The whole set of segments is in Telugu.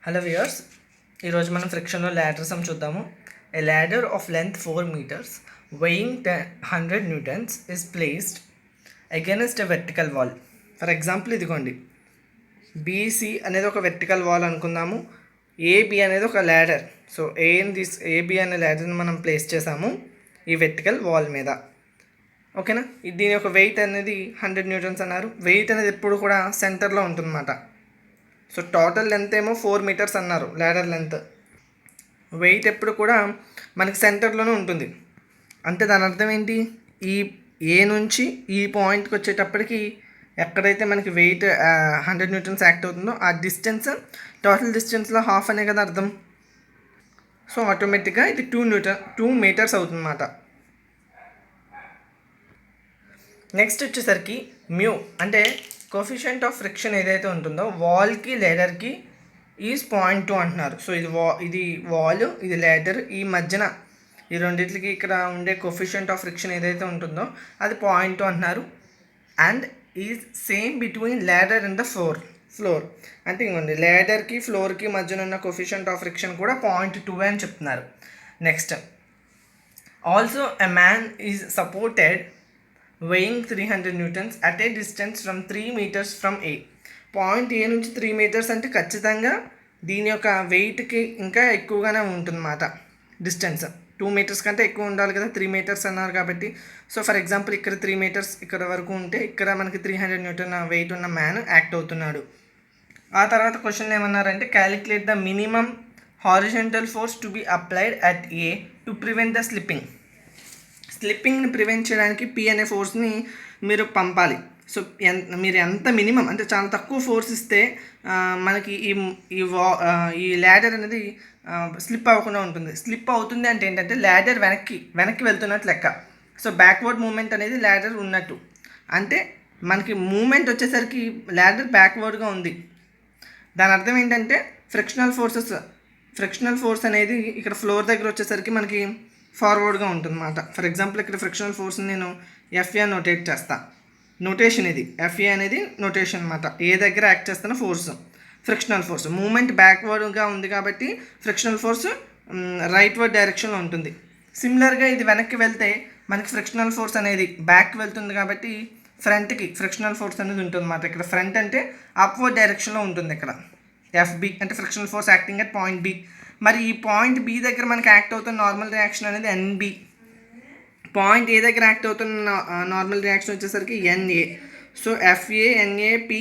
హలో వ్యూయర్స్, ఈరోజు మనం ఫ్రిక్షన్లో ల్యాడర్ సమ్ చూద్దాము. A ladder of length 4 meters weighing 100 newtons is placed against a vertical wall. For example ఇదిగోండి, బీసీ అనేది ఒక వెర్టికల్ వాల్ అనుకుందాము, ఏబి అనేది ఒక ల్యాడర్. సో ఏబి అనే ల్యాడర్ని మనం ప్లేస్ చేసాము ఈ వెర్టికల్ వాల్ మీద. ఓకేనా, దీని యొక్క వెయిట్ అనేది 100 newtons అన్నారు. వెయిట్ అనేది ఎప్పుడు కూడా సెంటర్లో ఉంటుందన్నమాట. సో టోటల్ లెంత్ ఏమో 4 meters అన్నారు ల్యాడర్ లెంత్. వెయిట్ ఎప్పుడు కూడా మనకి సెంటర్లోనే ఉంటుంది. అంటే దాని అర్థం ఏంటి, ఈ ఏ నుంచి ఈ పాయింట్కి వచ్చేటప్పటికి ఎక్కడైతే మనకి వెయిట్ 100 newtons యాక్ట్ అవుతుందో ఆ డిస్టెన్స్ టోటల్ డిస్టెన్స్లో హాఫ్ అనే కదా అర్థం. సో ఆటోమేటిక్గా ఇది 2 meters అవుతుందన్నమాట. నెక్స్ట్ వచ్చేసరికి మ్యూ అంటే కోఫిషియంట్ ఆఫ్ ఫ్రిక్షన్ ఏదైతే ఉంటుందో వాల్కి ల్యాడర్కి ఈజ్ 0.2 అంటున్నారు. సో ఇది వాల్, ఇది ల్యాడర్, ఈ మధ్యన ఈ రెండింటికి ఇక్కడ ఉండే కోఫిషియంట్ ఆఫ్ ఫ్రిక్షన్ ఏదైతే ఉంటుందో అది 0.2 అంటున్నారు. And is same between ladder and the floor. అంటే ఇంకోండి, ల్యాడర్కి ఫ్లోర్కి మధ్యన ఉన్న కోఫిషియంట్ ఆఫ్ ఫ్రిక్షన్ కూడా 0.2 అని చెప్తున్నారు. Next, also a man is supported weighing 300 newtons at a distance from 3 meters from A. Point ఏ నుంచి 3 meters అంటే ఖచ్చితంగా దీని యొక్క వెయిట్కి ఇంకా ఎక్కువగానే ఉంటుందన్నమాట. డిస్టెన్స్ 2 meters కంటే ఎక్కువ ఉండాలి కదా, 3 meters అన్నారు కాబట్టి. సో ఫర్ ఎగ్జాంపుల్ ఇక్కడ 3 meters ఇక్కడ వరకు ఉంటే ఇక్కడ మనకి 300 Newton వెయిట్ ఉన్న మ్యాన్ యాక్ట్ అవుతున్నాడు. ఆ తర్వాత క్వశ్చన్ ఏమన్నారంటే, calculate the minimum horizontal force to be applied at A to prevent the స్లిప్పింగ్ని ప్రివెంట్ చేయడానికి పి అనే ఫోర్స్ని మీరు పంపాలి. సో మీరు ఎంత మినిమం అంటే చాలా తక్కువ ఫోర్స్ ఇస్తే మనకి ఈ ల్యాడర్ అనేది స్లిప్ అవ్వకుండా ఉంటుంది. స్లిప్ అవుతుంది అంటే ఏంటంటే ల్యాడర్ వెనక్కి వెళ్తున్నట్టు లెక్క. సో బ్యాక్వర్డ్ మూమెంట్ అనేది ల్యాడర్ ఉన్నట్టు. అంటే మనకి మూమెంట్ వచ్చేసరికి ల్యాడర్ బ్యాక్వర్డ్గా ఉంది. దాని అర్థం ఏంటంటే ఫ్రిక్షనల్ ఫోర్స్ అనేది ఇక్కడ ఫ్లోర్ దగ్గర వచ్చేసరికి మనకి ఫార్వర్డ్గా ఉంటుందన్నమాట. ఫర్ ఎగ్జాంపుల్ ఇక్కడ ఫ్రిక్షనల్ ఫోర్స్ని నేను ఎఫ్ఏ నోటేట్ చేస్తాను. నోటేషన్ ఇది ఎఫ్ఏ అనేది నోటేషన్ అనమాట. ఏ దగ్గర యాక్ట్ చేస్తున్న ఫోర్స్ ఫ్రిక్షనల్ ఫోర్స్. మూమెంట్ బ్యాక్వర్డ్గా ఉంది కాబట్టి ఫ్రిక్షనల్ ఫోర్స్ రైట్వర్డ్ డైరెక్షన్లో ఉంటుంది. సిమిలర్గా ఇది వెనక్కి వెళ్తే మనకి ఫ్రిక్షనల్ ఫోర్స్ అనేది బ్యాక్ వెళ్తుంది కాబట్టి ఫ్రంట్కి ఫ్రిక్షనల్ ఫోర్స్ అనేది ఉంటుంది అన్నమాట. ఇక్కడ ఫ్రంట్ అంటే అప్వర్డ్ డైరెక్షన్లో ఉంటుంది. ఇక్కడ ఎఫ్బి అంటే frictional force acting at point B. మరి ఈ పాయింట్ బి దగ్గర మనకి యాక్ట్ అవుతున్న నార్మల్ రియాక్షన్ అనేది ఎన్బి. పాయింట్ ఏ దగ్గర యాక్ట్ అవుతున్న నార్మల్ రియాక్షన్ వచ్చేసరికి NA. So FA NA P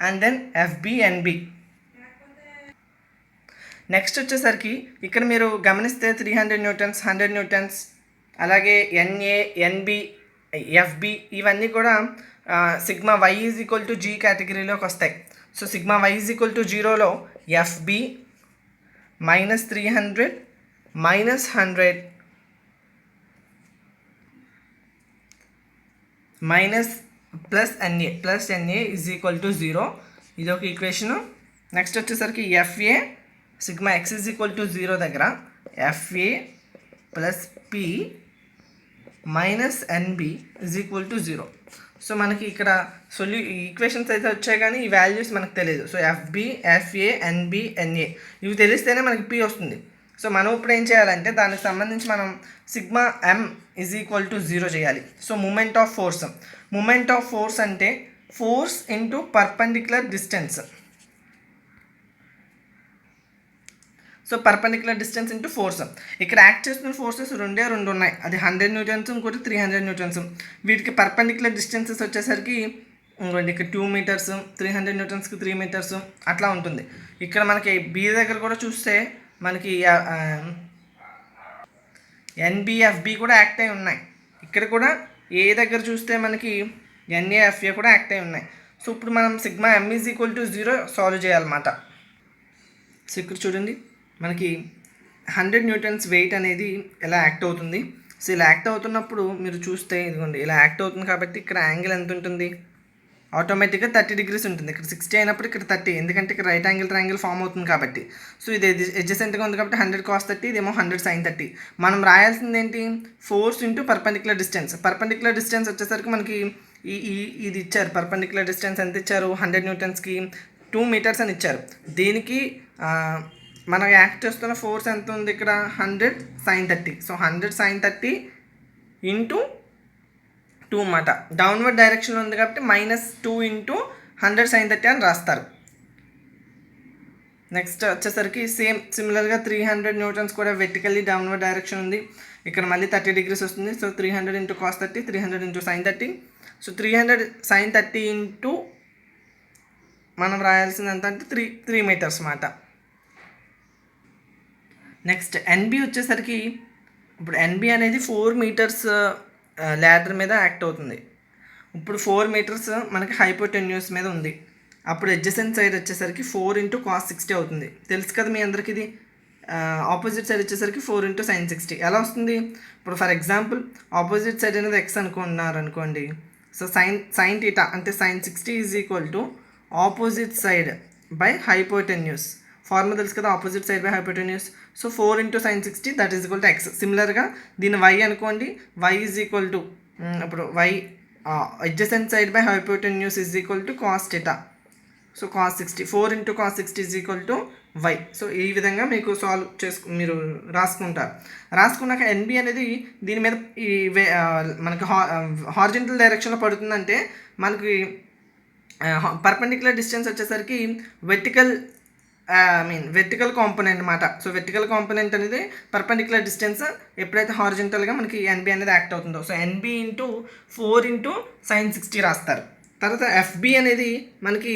and then FB NB. Next వచ్చేసరికి ఇక్కడ మీరు గమనిస్తే 300 newtons 100 newtons అలాగే ఎన్ఏ ఎన్బి ఎఫ్బి ఇవన్నీ కూడా sigma Y is equal to G కేటగిరీలోకి వస్తాయి. So sigma Y is equal to 0లో FB -300 -100 plus NA is equal to 0. ఇది ఒక ఈక్వేషను. నెక్స్ట్ వచ్చేసరికి FA sigma X is equal to 0 దగ్గర FA plus P minus NB is equal to 0. So మనకి ఇక్కడ ఈక్వేషన్స్ అయితే వచ్చాయి కానీ ఈ వాల్యూస్ మనకు తెలియదు. సో ఎఫ్బి ఎఫ్ఏ ఎన్బి ఎన్ఏ ఇవి తెలిస్తేనే మనకి పి వస్తుంది. సో మనం ఇప్పుడు ఏం చేయాలంటే దానికి సంబంధించి మనం sigma M is equal to 0 చేయాలి. సో మూమెంట్ ఆఫ్ ఫోర్స్ అంటే force into perpendicular distance. So perpendicular distance into force. ఇక్కడ యాక్ట్ చేస్తున్న ఫోర్సెస్ రెండు ఉన్నాయి. అది 100 newtons, ఇంకోటి 300 newtons. వీటికి పర్పెండిక్యులర్ డిస్టెన్సెస్ వచ్చేసరికి ఇక్కడ 2 meters, 300 newtonsకి 3 meters అట్లా ఉంటుంది. ఇక్కడ మనకి బి దగ్గర కూడా చూస్తే మనకి ఎన్బిఎఫ్బి కూడా యాక్ట్ అయి ఉన్నాయి. ఇక్కడ కూడా ఏ దగ్గర చూస్తే మనకి ఎన్ఏఎఫ్ఏ కూడా యాక్ట్ అయి ఉన్నాయి. సో ఇప్పుడు మనం sigma M is equal to 0 solve చేయాలన్నమాట. సో ఇక్కడ చూడండి, మనకి 100 newtons వెయిట్ అనేది ఎలా యాక్ట్ అవుతుంది. సో ఇలా యాక్ట్ అవుతున్నప్పుడు మీరు చూస్తే ఇదిగోండి ఇలా యాక్ట్ అవుతుంది కాబట్టి ఇక్కడ యాంగిల్ ఎంత ఉంటుంది, ఆటోమేటిక్గా 30 degrees ఉంటుంది. ఇక్కడ 60 అయినప్పుడు ఇక్కడ 30, ఎందుకంటే ఇక్కడ రైట్ యాంగిల్ ట్రయాంగిల్ ఫామ్ అవుతుంది కాబట్టి. సో ఇది ఎడ్జసెంట్గా ఉంది కాబట్టి 100 cos 30, ఇదేమో 100 sin 30. మనం రాయాల్సింది ఏంటి, force into perpendicular distance. Perpendicular distance వచ్చేసరికి మనకి ఇది ఇచ్చారు. పర్పెండిక్యులర్ డిస్టెన్స్ ఎంత ఇచ్చారు, 100 newtonsకి 2 మీటర్స్ అని ఇచ్చారు. దీనికి మనం యాక్ట్ చేస్తున్న ఫోర్స్ ఎంత ఉంది ఇక్కడ 100 sin 30. సో 100 sin 30 ఇంటూ 2 అన్నమాట. డౌన్వర్డ్ డైరెక్షన్లో ఉంది కాబట్టి -2 ఇంటూ 100 sin 30 అని రాస్తారు. నెక్స్ట్ వచ్చేసరికి సిమిలర్గా 300 న్యూటన్స్ కూడా వెర్టికల్లీ డౌన్వర్డ్ డైరెక్షన్ ఉంది. ఇక్కడ మళ్ళీ 30 degrees వస్తుంది. So 300 into cos 30, 300 into sin 30. So 300 sin 30 into మనం రాయాల్సింది ఎంత అంటే 3 మీటర్స్ అన్నమాట. నెక్స్ట్ ఎన్బి వచ్చేసరికి ఇప్పుడు ఎన్బి అనేది 4 మీటర్స్ ల్యాడర్ మీద యాక్ట్ అవుతుంది. ఇప్పుడు 4 మీటర్స్ మనకి హైపోటెన్యూస్ మీద ఉంది. అప్పుడు అడ్జసెంట్ సైడ్ వచ్చేసరికి 4 ఇంటూ cos 60 అవుతుంది. తెలుసు కదా మీ అందరికి ఇది. ఆపోజిట్ సైడ్ వచ్చేసరికి 4 ఇంటూ sin 60 ఎలా వస్తుంది? ఇప్పుడు ఫర్ ఎగ్జాంపుల్ ఆపోజిట్ సైడ్ అనేది x అనుకున్నారనుకోండి. సో sin θ అంటే sin 60 is equal to opposite side by hypotenuse. Formula తెలుసు కదా, opposite side by hypotenuse. So 4 into sin 60 that is equal to x. సిమిలర్గా దీని y అనుకోండి, y ఈజ్ ఈక్వల్ టు ఇప్పుడు y adjacent side by hypotenuse is equal to cos θ. So cos 60, 4 into cos 60 is equal to y. So ఈ విధంగా మీకు మీరు రాసుకున్నాక ఎన్బి అనేది దీని మీద మనకి హారిజంటల్ డైరెక్షన్లో పడుతుందంటే మనకి పర్పెండిక్యులర్ డిస్టెన్స్ వచ్చేసరికి వెర్టికల్ కాంపోనెంట్ అన్నమాట. సో వెర్టికల్ కాంపోనెంట్ అనేది పర్పెండిక్యులర్ డిస్టెన్స్ ఎప్పుడైతే హారిజంటల్గా మనకి ఎన్బి అనేది యాక్ట్ అవుతుందో so NB into 4 into sin 60 రాస్తారు. తర్వాత ఎఫ్బి అనేది మనకి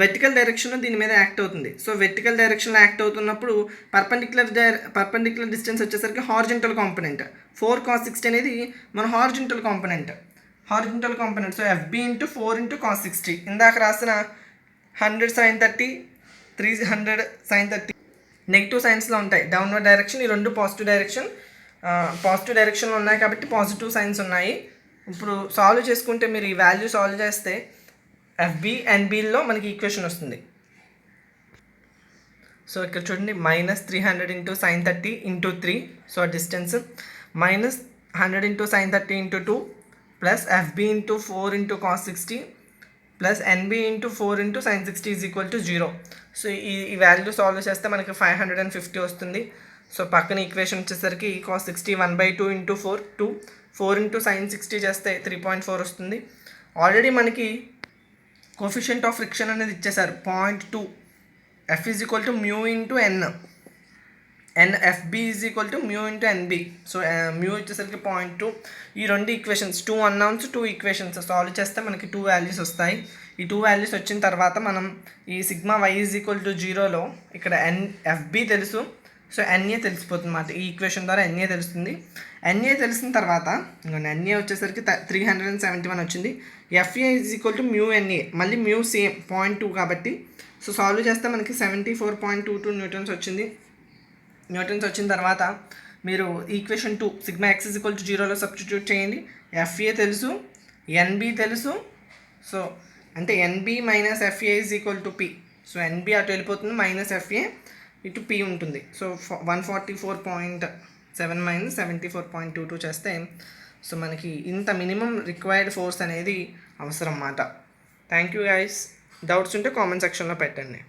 వెర్టికల్ డైరెక్షన్లో దీని మీద యాక్ట్ అవుతుంది. సో వెర్టికల్ డైరెక్షన్లో యాక్ట్ అవుతున్నప్పుడు పర్పెండిక్యులర్ డిస్టెన్స్ వచ్చేసరికి హారిజంటల్ కాంపోనెంట్. 4 cos 60 అనేది మన horizontal component. So FB into 4 into cos 60 ఇందాక రాసిన 100 sin 30, 300 sin 30 నెగిటివ్ సైన్స్లో ఉంటాయి. డౌన్వర్డ్ డైరెక్షన్, ఈ రెండు పాజిటివ్ డైరెక్షన్లో ఉన్నాయి కాబట్టి పాజిటివ్ సైన్స్ ఉన్నాయి. ఇప్పుడు సాల్వ్ చేసుకుంటే మీరు ఈ వాల్యూ సాల్వ్ చేస్తే ఎఫ్బి అండ్ బిలో మనకి ఈక్వేషన్ వస్తుంది. సో ఇక్కడ చూడండి -300 into sin 30 into 3. So distance -100 into sin 30 into 2 plus FB into 4 into cos 60 plus NB into 4 into sin 60 is equal to 0. So ఈ వాల్యూ సాల్వ్ చేస్తే మనకి 550 వస్తుంది. సో పక్కన ఈక్వేషన్ వచ్చేసరికి cos 60 1/2 ఇంటూ 4 ఇంటూ sin 60 చేస్తే 3.4 వస్తుంది. ఆల్రెడీ మనకి కోఫిషియంట్ ఆఫ్ ఫ్రిక్షన్ అనేది ఇచ్చేసారు 0.2. F is equal to mu into FB is equal to mu into NB. So mu వచ్చేసరికి 0.2. ఈ రెండు ఈక్వేషన్స్ 2 అన్నౌన్స్ 2 ఈక్వేషన్స్ సాల్వ్ చేస్తే మనకి 2 వాల్యూస్ వస్తాయి. ఈ 2 వాల్యూస్ వచ్చిన తర్వాత మనం ఈ sigma y is equal to 0లో ఇక్కడ ఎఫ్బి తెలుసు. సో ఎన్ఏ తెలిసిపోతుంది అన్నమాట. ఈ ఈక్వేషన్ ద్వారా ఎన్ఏ తెలుస్తుంది. ఎన్ఏ తెలిసిన తర్వాత ఎన్ఏ వచ్చేసరికి 371 వచ్చింది. FA is equal to mu NA, మళ్ళీ మ్యూ సేమ్ 0.2 కాబట్టి సో సాల్వ్ చేస్తే మనకి 74.22 న్యూటన్స్ వచ్చింది. వచ్చిన తర్వాత మీరు equation 2 sigma x is equal to 0లో సబ్స్టిట్యూట్ చేయండి. ఎఫ్ఏ తెలుసు, ఎన్బి తెలుసు. సో అంటే NB minus FA is equal to P. So NB అటు వెళ్ళిపోతుంది, మైనస్ ఎఫ్ఏ ఇటు పి ఉంటుంది. సో 144.7 మైనస్ 74.22 చేస్తే సో మనకి ఇంత మినిమం రిక్వైర్డ్ ఫోర్స్ అనేది అవసరం అన్నమాట. Thank you guys. డౌట్స్ ఉంటే కామెంట్ సెక్షన్లో పెట్టండి.